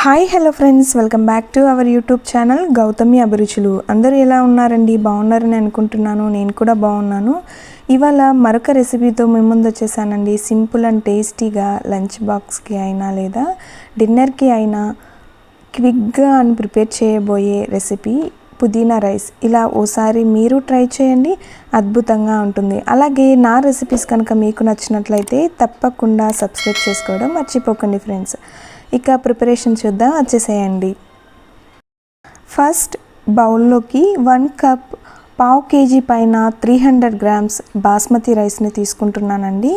Hi hello friends, welcome back to our YouTube channel Gautami అభిరుచులు. అందరూ ఎలా ఉన్నారండి? బాగున్నారని అనుకుంటున్నాను. నేను కూడా బాగున్నాను. ఇవాళ మరొక రెసిపీతో మీ ముందు వచ్చేసానండి. సింపుల్ అండ్ టేస్టీగా లంచ్ బాక్స్కి అయినా లేదా డిన్నర్కి అయినా క్విక్గా అని ప్రిపేర్ చేయబోయే రెసిపీ పుదీనా రైస్. ఇలా ఓసారి మీరు ట్రై చేయండి, అద్భుతంగా ఉంటుంది. అలాగే నా రెసిపీస్ కనుక మీకు నచ్చినట్లయితే తప్పకుండా సబ్స్క్రైబ్ చేసుకోవడం మర్చిపోకండి ఫ్రెండ్స్. ఇక ప్రిపరేషన్ చూద్దాం, వచ్చేసేయండి. ఫస్ట్ బౌల్లోకి 1 కప్ పావు కేజీ పైన 300 గ్రామ్స్ బాస్మతి రైస్ని తీసుకుంటున్నానండి.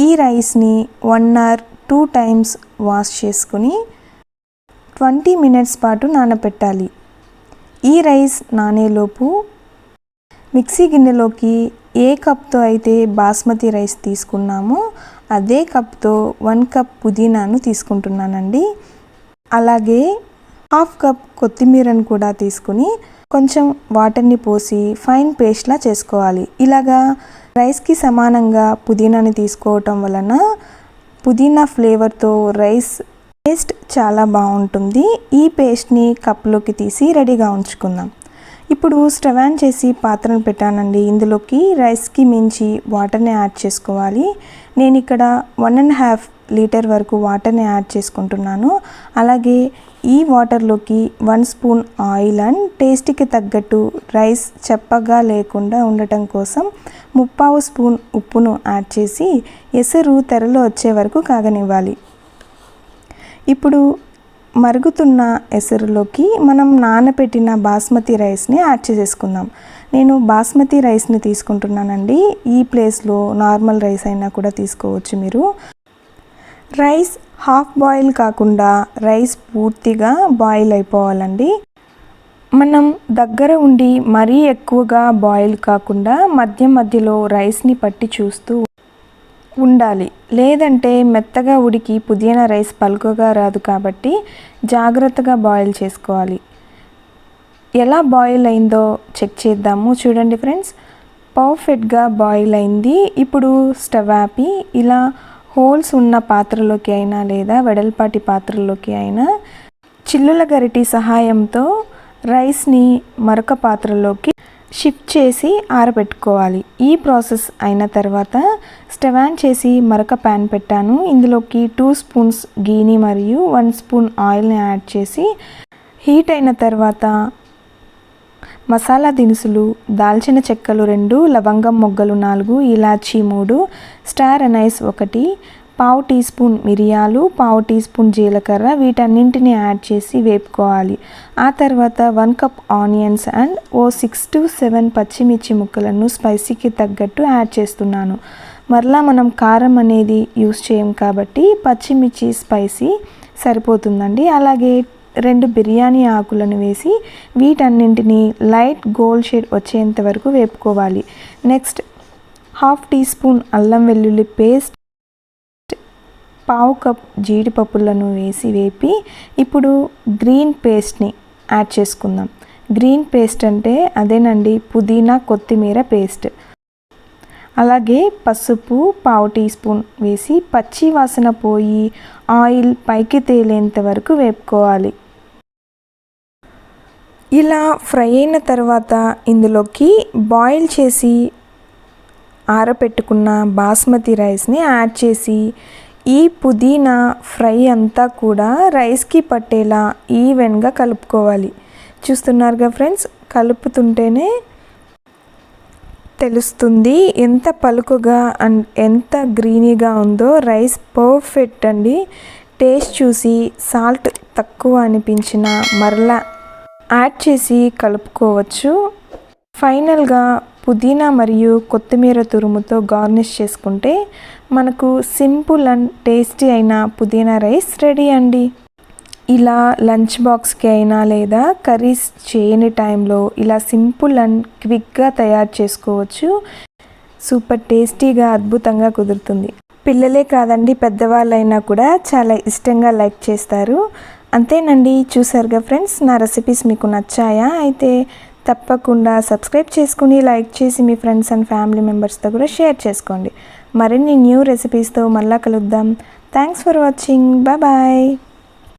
ఈ రైస్ని 1 or 2 టైమ్స్ వాష్ చేసుకుని 20 మినిట్స్ పాటు నానబెట్టాలి. ఈ రైస్ నానేలోపు మిక్సీ గిన్నెలోకి ఏ కప్తో అయితే బాస్మతి రైస్ తీసుకున్నామో అదే కప్తో 1 కప్ పుదీనాను తీసుకుంటున్నానండి. అలాగే 1/2 కప్ కొత్తిమీరను కూడా తీసుకుని కొంచెం వాటర్ని పోసి ఫైన్ పేస్ట్లా చేసుకోవాలి. ఇలాగా రైస్కి సమానంగా పుదీనాని తీసుకోవటం వలన పుదీనా ఫ్లేవర్తో రైస్ టేస్ట్ చాలా బాగుంటుంది. ఈ పేస్ట్ని కప్లోకి తీసి రెడీగా ఉంచుకుందాం. ఇప్పుడు స్టవ్ ఆన్ చేసి పాత్రను పెట్టానండి. ఇందులోకి రైస్కి మించి వాటర్ని యాడ్ చేసుకోవాలి. నేను ఇక్కడ 1.5 లీటర్ వరకు వాటర్ని యాడ్ చేసుకుంటున్నాను. అలాగే ఈ వాటర్లోకి 1 స్పూన్ ఆయిల్ అండ్ టేస్ట్కి తగ్గట్టు రైస్ చప్పగా లేకుండా ఉండటం కోసం 3/4 స్పూన్ ఉప్పును యాడ్ చేసి ఎసరు తెరలో వచ్చే వరకు కాగనివ్వాలి. ఇప్పుడు మరుగుతున్న ఎసరులోకి మనం నానబెట్టిన బాస్మతి రైస్ని యాడ్ చేసేసుకుందాం. నేను బాస్మతి రైస్ని తీసుకుంటున్నానండి. ఈ ప్లేస్లో నార్మల్ రైస్ అయినా కూడా తీసుకోవచ్చు మీరు. రైస్ హాఫ్ బాయిల్ కాకుండా రైస్ పూర్తిగా బాయిల్ అయిపోవాలండి. మనం దగ్గర ఉండి మరీ ఎక్కువగా బాయిల్ కాకుండా మధ్య మధ్యలో రైస్ని పట్టి చూస్తూ ఉండాలి. లేదంటే మెత్తగా ఉడికి పుదీనా రైస్ పలుకగా రాదు, కాబట్టి జాగ్రత్తగా బాయిల్ చేసుకోవాలి. ఎలా బాయిల్ అయిందో చెక్ చేద్దాము. చూడండి ఫ్రెండ్స్, పర్ఫెక్ట్గా బాయిల్ అయింది. ఇప్పుడు స్టవ్ ఆపి ఇలా హోల్స్ ఉన్న పాత్రలోకి అయినా లేదా వెడల్పాటి పాత్రలోకి అయినా చిల్లుల గరిటి సహాయంతో రైస్ని మరొక పాత్రలోకి షిఫ్ట్ చేసి ఆరబెట్టుకోవాలి. ఈ ప్రాసెస్ అయిన తర్వాత స్టవ్ ఆన్ చేసి మరొక ప్యాన్ పెట్టాను. ఇందులోకి 2 స్పూన్స్ గీని మరియు 1 స్పూన్ ఆయిల్ని యాడ్ చేసి హీట్ అయిన తర్వాత మసాలా దినుసులు దాల్చిన చెక్కలు 2, లవంగం మొగ్గలు 4, ఇలాచీ 3, స్టార్ అనైస్ 1, పావు టీ స్పూన్ మిరియాలు, పావు టీ స్పూన్ జీలకర్ర, వీటన్నింటిని యాడ్ చేసి వేపుకోవాలి. ఆ తర్వాత 1 కప్ ఆనియన్స్ అండ్ 6 to 7 పచ్చిమిర్చి ముక్కలను స్పైసీకి తగ్గట్టు యాడ్ చేస్తున్నాను. మరలా మనం కారం అనేది యూస్ చేయం కాబట్టి పచ్చిమిర్చి స్పైసీ సరిపోతుందండి. అలాగే 2 బిర్యానీ ఆకులను వేసి వీటన్నింటినీ లైట్ గోల్డ్ షేడ్ వచ్చేంత వరకు వేపుకోవాలి. నెక్స్ట్ 1/2 టీ స్పూన్ అల్లం వెల్లుల్లి పేస్ట్, పావు కప్ జీడిపప్పులను వేసి వేపి ఇప్పుడు గ్రీన్ పేస్ట్ని యాడ్ చేసుకుందాం. గ్రీన్ పేస్ట్ అంటే అదేనండి, పుదీనా కొత్తిమీర పేస్ట్. అలాగే పసుపు పావు టీ స్పూన్ వేసి పచ్చి వాసన పోయి ఆయిల్ పైకి తేలేంత వరకు వేపుకోవాలి. ఇలా ఫ్రై అయిన తర్వాత ఇందులోకి బాయిల్ చేసి ఆరబెట్టుకున్న బాస్మతి రైస్ని యాడ్ చేసి ఈ పుదీనా ఫ్రై అంతా కూడా రైస్కి పట్టేలా ఈవెన్గా కలుపుకోవాలి. చూస్తున్నారుగా ఫ్రెండ్స్, కలుపుతుంటేనే తెలుస్తుంది ఎంత పలుకుగా అండ్ ఎంత గ్రీనీగా ఉందో. రైస్ పర్ఫెక్ట్ అండి. టేస్ట్ చూసి సాల్ట్ తక్కువ అనిపించిన మరలా యాడ్ చేసి కలుపుకోవచ్చు. ఫైనల్గా పుదీనా మరియు కొత్తిమీర తురుముతో గార్నిష్ చేసుకుంటే మనకు సింపుల్ అండ్ టేస్టీ అయిన పుదీనా రైస్ రెడీ అండి. ఇలా లంచ్ బాక్స్కి అయినా లేదా కర్రీస్ చేయని టైంలో ఇలా సింపుల్ అండ్ క్విక్గా తయారు చేసుకోవచ్చు. సూపర్ టేస్టీగా అద్భుతంగా కుదురుతుంది. పిల్లలే కాదండి, పెద్దవాళ్ళైనా కూడా చాలా ఇష్టంగా లైక్ చేస్తారు. అంతేనండి. చూసారుగా ఫ్రెండ్స్, నా రెసిపీస్ మీకు నచ్చాయా? అయితే తప్పకుండా సబ్స్క్రైబ్ చేసుకుని లైక్ చేసి మీ ఫ్రెండ్స్ అండ్ ఫ్యామిలీ మెంబర్స్తో కూడా షేర్ చేసుకోండి. మరిన్ని న్యూ రెసిపీస్తో మళ్ళా కలుద్దాం. Thanks for watching. బాయ్.